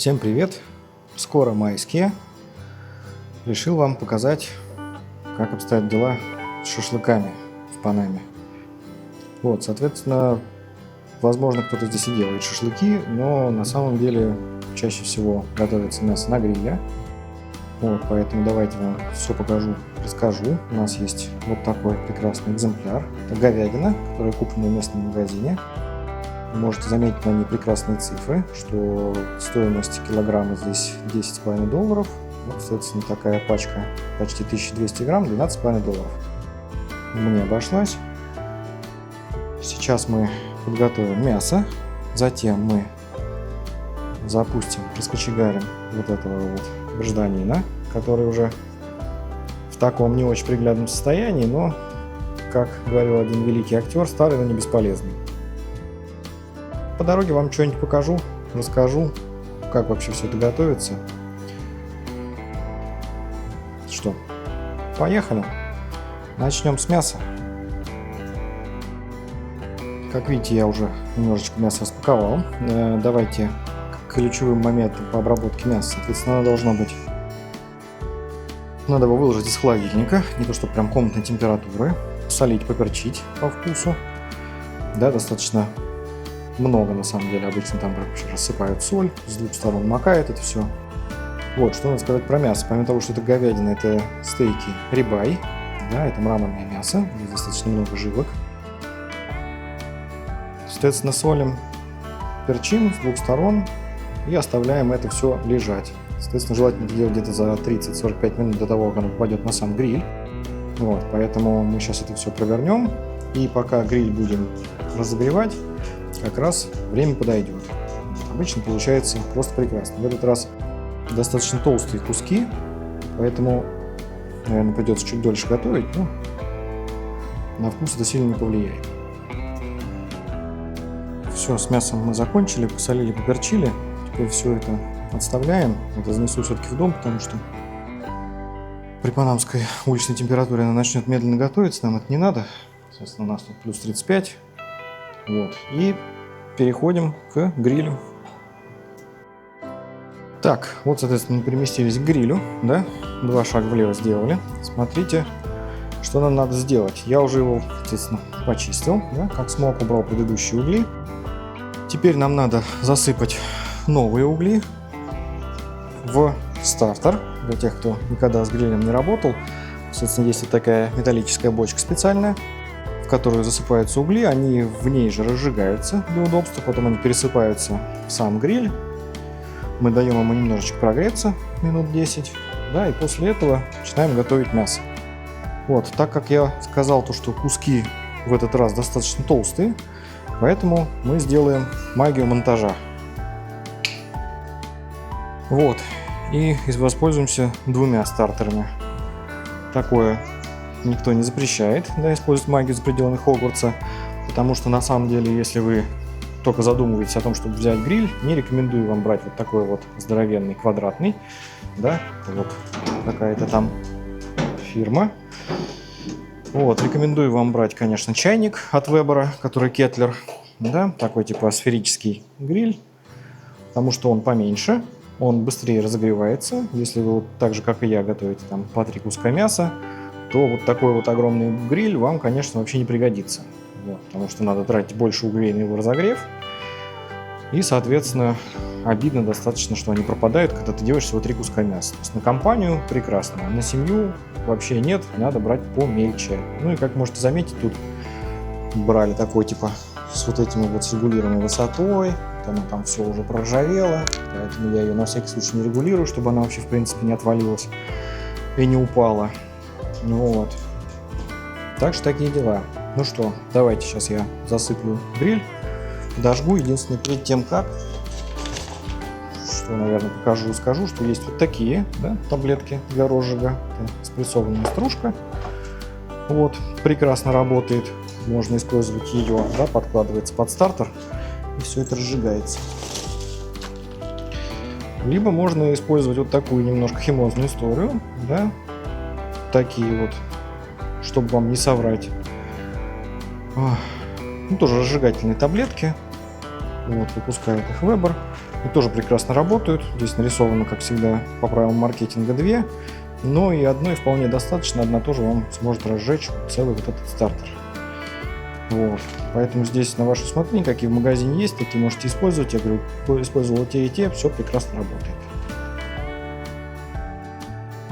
Всем привет! Скоро майские. Решил вам показать, как обстоят дела с шашлыками в Панаме. Вот, соответственно, возможно, кто-то здесь и делает шашлыки, но на самом деле чаще всего готовится мясо на гриле. Вот, поэтому давайте вам все покажу, расскажу. У нас есть вот такой прекрасный экземпляр. Это говядина, которая куплена в местном магазине. Вы можете заметить на ней прекрасные цифры, что стоимость килограмма здесь $10,5. Вот, соответственно, такая пачка почти 1200 грамм, $12,5. Мне обошлась. Сейчас мы подготовим мясо, затем мы запустим, раскочегарим вот этого вот гражданина, который уже в таком не очень приглядном состоянии, но, как говорил один великий актер, старый, но не бесполезный. По дороге вам что-нибудь покажу, расскажу, как вообще все это готовится. Что, поехали? Начнем с мяса. Как видите, я уже немножечко мясо распаковал. Давайте к ключевым моментам по обработке мяса. Соответственно, оно должно быть... Надо его выложить из холодильника, не то чтобы прям комнатной температуры. Солить, поперчить по вкусу. Да, достаточно много, на самом деле. Обычно там рассыпают соль, с двух сторон макают это все. Вот, что надо сказать про мясо. Помимо того, что это говядина, это стейки рибай. Да, это мраморное мясо. Здесь достаточно много жилок. Соответственно, солим, перчим с двух сторон и оставляем это все лежать. Соответственно, желательно это делать где-то за 30-45 минут до того, как оно попадет на сам гриль. Вот, поэтому мы сейчас это все провернем. И пока гриль будем разогревать, как раз время подойдет. Обычно получается просто прекрасно. В этот раз достаточно толстые куски, поэтому, наверное, придется чуть дольше готовить, но на вкус это сильно не повлияет. Все, с мясом мы закончили, посолили, поперчили. Теперь все это отставляем. Это занесу все-таки в дом, потому что при панамской уличной температуре она начнет медленно готовиться, нам это не надо. Соответственно, у нас тут плюс 35. Вот. И переходим к грилю. Так, вот, соответственно, мы переместились к грилю, да? 2 шага влево сделали. Смотрите, что нам надо сделать. Я уже его, естественно, почистил, да? Как смог, убрал предыдущие угли. Теперь нам надо засыпать новые угли в стартер. Для тех, кто никогда с грилем не работал, соответственно, есть вот такая металлическая бочка специальная, в которую засыпаются угли, они в ней же разжигаются для удобства, потом они пересыпаются в сам гриль. Мы даем ему немножечко прогреться, минут 10, да, и после этого начинаем готовить мясо. Вот, так как я сказал, то, что куски в этот раз достаточно толстые, поэтому мы сделаем магию монтажа. Вот, и воспользуемся 2 стартерами. Такое никто не запрещает, да, использовать магию за пределами Хогвартса, потому что на самом деле, если вы только задумываетесь о том, чтобы взять гриль, не рекомендую вам брать вот такой вот здоровенный квадратный, да, вот какая-то там фирма. Вот, рекомендую вам брать, конечно, чайник от Вебера, который Кеттлер, да, такой типа сферический гриль, потому что он поменьше, он быстрее разогревается. Если вы вот так же, как и я, готовите там по 3 куска мяса, то вот такой вот огромный гриль вам, конечно, вообще не пригодится. Вот, потому что надо тратить больше углей на его разогрев. И, соответственно, обидно достаточно, что они пропадают, когда ты делаешь всего 3 куска мяса. То есть на компанию прекрасно, на семью вообще нет, надо брать помельче. Ну и, как можете заметить, тут брали такой типа с вот этими вот с регулируемой высотой. Она там все уже проржавело, поэтому я ее на всякий случай не регулирую, чтобы она вообще в принципе не отвалилась и не упала. Вот. Так что такие дела. Ну что, давайте сейчас я засыплю гриль, подожгу. Единственное, перед тем как, что, наверное, покажу и скажу, что есть вот такие, да, таблетки для розжига. Это спрессованная стружка. Вот, прекрасно работает. Можно использовать ее, да, подкладывается под стартер, и все это разжигается. Либо можно использовать вот такую немножко химозную историю, да, такие вот, чтобы вам не соврать. Ну, тоже разжигательные таблетки. Вот, выпускает их Weber. И тоже прекрасно работают. Здесь нарисовано, как всегда, по правилам маркетинга 2. Но и одной вполне достаточно. Одна тоже вам сможет разжечь целый вот этот стартер. Вот. Поэтому здесь на ваше усмотрение, какие в магазине есть, такие можете использовать. Я говорю, использовал те и те, все прекрасно работает.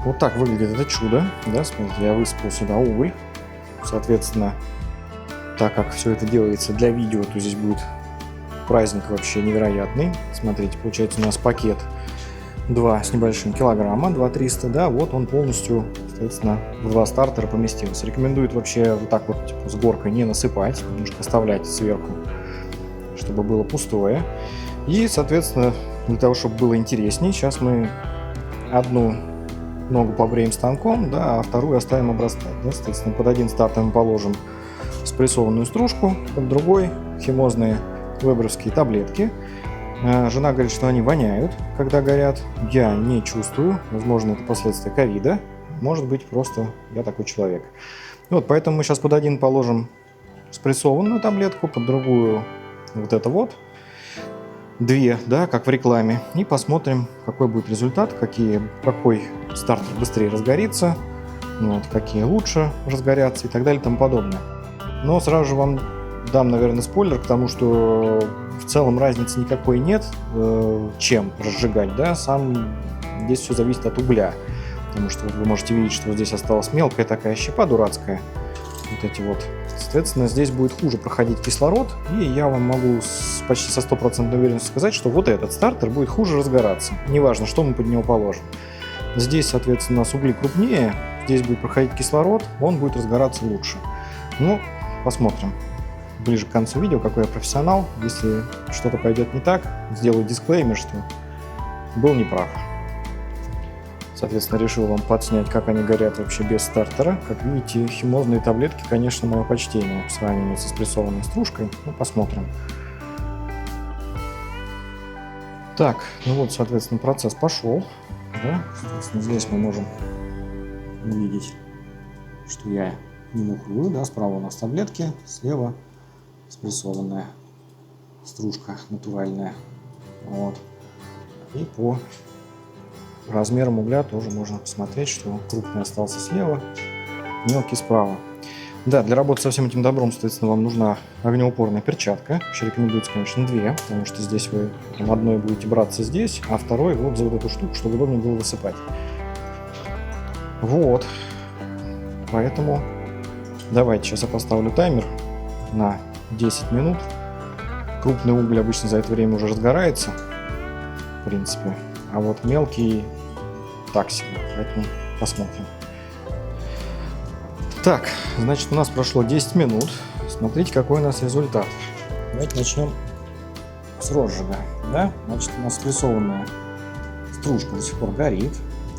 Вот так выглядит это чудо. Да, смотрите, я высыпал сюда уголь. Соответственно, так как все это делается для видео, то здесь будет праздник вообще невероятный. Смотрите, получается у нас пакет 2 с небольшим килограмма, 2,300, да, вот он полностью, соответственно, в 2 стартера поместился. Рекомендуют вообще вот так вот типа, с горкой не насыпать, немножко оставлять сверху, чтобы было пустое. И, соответственно, для того, чтобы было интереснее, сейчас мы одну ногу побреем станком, да, а вторую оставим обрастать. Да, соответственно, под один стартер мы положим спрессованную стружку, под другой химозные веберовские таблетки. Жена говорит, что они воняют, когда горят. Я не чувствую. Возможно, это последствия ковида. Может быть, просто я такой человек. Вот, поэтому мы сейчас под один положим спрессованную таблетку, под другую вот это вот. 2, да, как в рекламе. И посмотрим, какой будет результат, какой стартер быстрее разгорится, вот, какие лучше разгорятся и так далее и тому подобное. Но сразу же вам дам, наверное, спойлер к тому, что в целом разницы никакой нет, чем разжигать, да, здесь все зависит от угля, потому что вы можете видеть, что здесь осталась мелкая такая щепа дурацкая, вот эти вот, соответственно, здесь будет хуже проходить кислород, и я вам могу почти со 100% уверенностью сказать, что вот этот стартер будет хуже разгораться, неважно, что мы под него положим. Здесь, соответственно, у нас угли крупнее, здесь будет проходить кислород, он будет разгораться лучше. Ну, посмотрим ближе к концу видео, какой я профессионал. Если что-то пойдет не так, сделаю дисклеймер, что был неправ. Соответственно, решил вам подснять, как они горят вообще без стартера. Как видите, химозные таблетки, конечно, мое почтение в сравнении со спрессованной стружкой. Ну, посмотрим. Так, ну вот, соответственно, процесс пошел. Да? Соответственно, здесь мы можем увидеть, что я не мухрую, да, справа у нас таблетки, слева спрессованная стружка натуральная. Вот. И по размерам угля тоже можно посмотреть, что крупный остался слева, мелкий справа. Да, для работы со всем этим добром, соответственно, вам нужна огнеупорная перчатка. Вообще рекомендуется, конечно, 2, потому что здесь вы одной будете браться здесь, а второй вот за вот эту штуку, чтобы удобнее было высыпать. Вот. Поэтому давайте сейчас я поставлю таймер на 10 минут. Крупный уголь обычно за это время уже разгорается, в принципе, а вот мелкий так себе, поэтому посмотрим. Так, значит, у нас прошло 10 минут. Смотрите, какой у нас результат. Давайте начнем с розжига. Да? Значит, у нас спрессованная стружка до сих пор горит,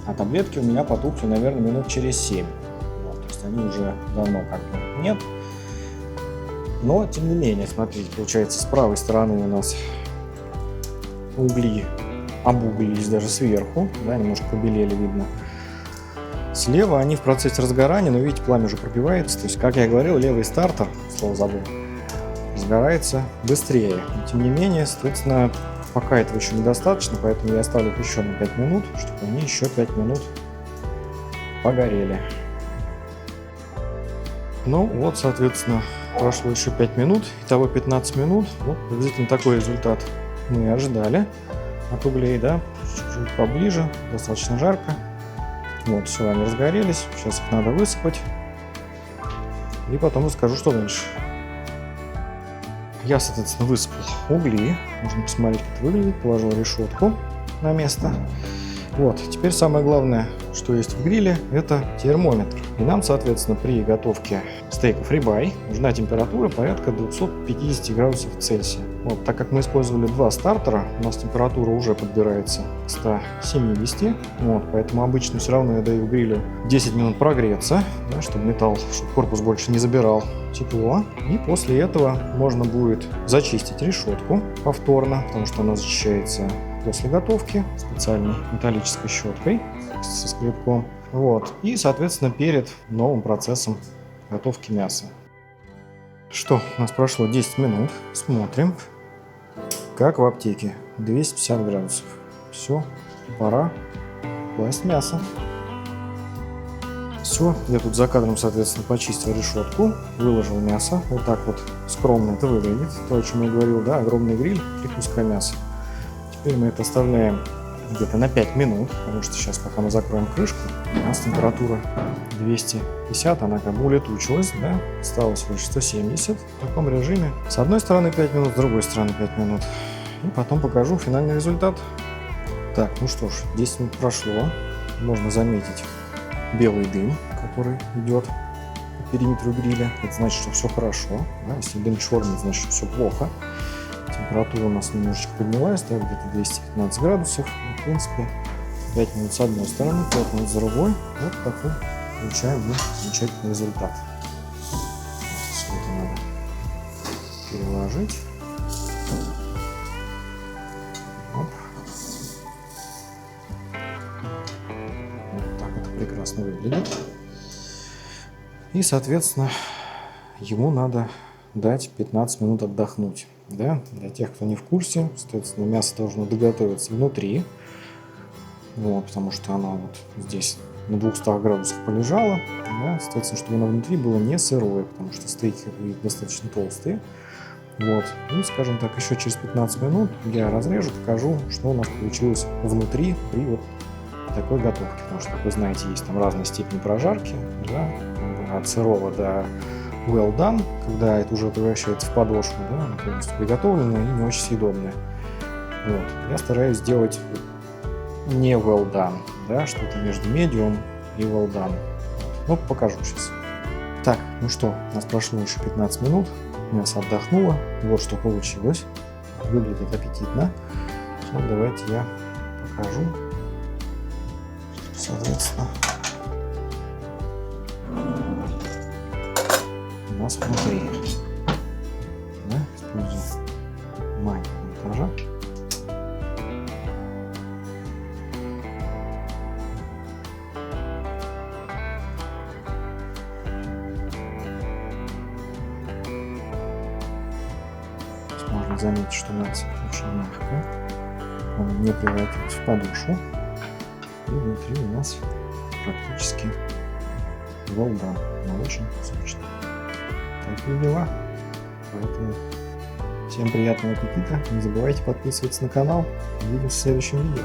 а таблетки у меня потухли, наверное, минут через 7. Вот, то есть они уже давно как бы нет. Но, тем не менее, смотрите, получается, с правой стороны у нас угли обуглились даже сверху, да, немножко побелели, видно. Слева они в процессе разгорания, но видите, пламя уже пробивается. То есть, как я говорил, левый стартер, слово забыл, разгорается быстрее. Но, тем не менее, соответственно, пока этого еще недостаточно, поэтому я оставлю их еще на 5 минут, чтобы они еще 5 минут погорели. Ну вот, соответственно, прошло еще 5 минут, итого 15 минут. Вот приблизительно такой результат мы ожидали от углей, да, чуть-чуть поближе, достаточно жарко. Вот, все, они разгорелись, сейчас их надо высыпать, и потом расскажу, что дальше. Я, соответственно, высыпал угли, можно посмотреть, как это выглядит, положил решетку на место. Вот, теперь самое главное, что есть в гриле, это термометр. И нам, соответственно, при готовке стейков рибай нужна температура порядка 250 градусов Цельсия. Вот, так как мы использовали 2 стартера, у нас температура уже подбирается к 170. Вот, поэтому обычно все равно я даю грилю 10 минут прогреться, да, чтобы металл, чтобы корпус больше не забирал тепло. И после этого можно будет зачистить решетку повторно, потому что она защищается после готовки специальной металлической щеткой со скребком. Вот. И, соответственно, перед новым процессом готовки мяса. Что, у нас прошло 10 минут. Смотрим. как в аптеке, 250 градусов. Все, пора класть мясо. Все, я тут за кадром, соответственно, почистил решетку, выложил мясо. Вот так вот скромно это выглядит. То, о чем я говорил, да, огромный гриль, 3 куска мяса. Теперь мы это оставляем где-то на 5 минут, потому что сейчас, пока мы закроем крышку, у нас температура 250, она как бы улетучилась, да, осталось лишь 170 в таком режиме. С одной стороны 5 минут, с другой стороны 5 минут. И потом покажу финальный результат. Так, ну что ж, 10 минут прошло. Можно заметить белый дым, который идет по периметру гриля. Это значит, что все хорошо. Да? Если дым черный, значит, что все плохо. Температура у нас немножечко поднялась, да, где-то 215 градусов. И, в принципе, 5 минут с одной стороны, 5 минут с другой. Вот такой получаем мы замечательный результат. Все это надо переложить. Оп. Вот так это прекрасно выглядит. И, соответственно, ему надо дать 15 минут отдохнуть. Да? Для тех, кто не в курсе, соответственно, мясо должно доготовиться внутри. Вот, потому что оно вот здесь на 200 градусах полежало. Да? Соответственно, чтобы оно внутри было не сырое, потому что стейки достаточно толстые. Вот. И, скажем так, еще через 15 минут я разрежу, покажу, что у нас получилось внутри при вот такой готовке. Потому что, как вы знаете, есть там разные степени прожарки, да? От сырого до well done, когда это уже превращается в подошву, да, она полностью приготовленная и не очень съедобная. Вот. Я стараюсь сделать не well done, да, что-то между medium и well done. Ну, покажу сейчас. Так, ну что, у нас прошло еще 15 минут, мясо отдохнуло, вот что получилось. Выглядит аппетитно. Сейчас давайте я покажу, соответственно, у нас внутри. Да, используем маленький монтажа. Можно заметить, что мясо очень мягкое, оно не превратилось в подошву, и внутри у нас практически well done, но очень сочно. Такие дела. Поэтому всем приятного аппетита. Не забывайте подписываться на канал. Увидимся в следующем видео.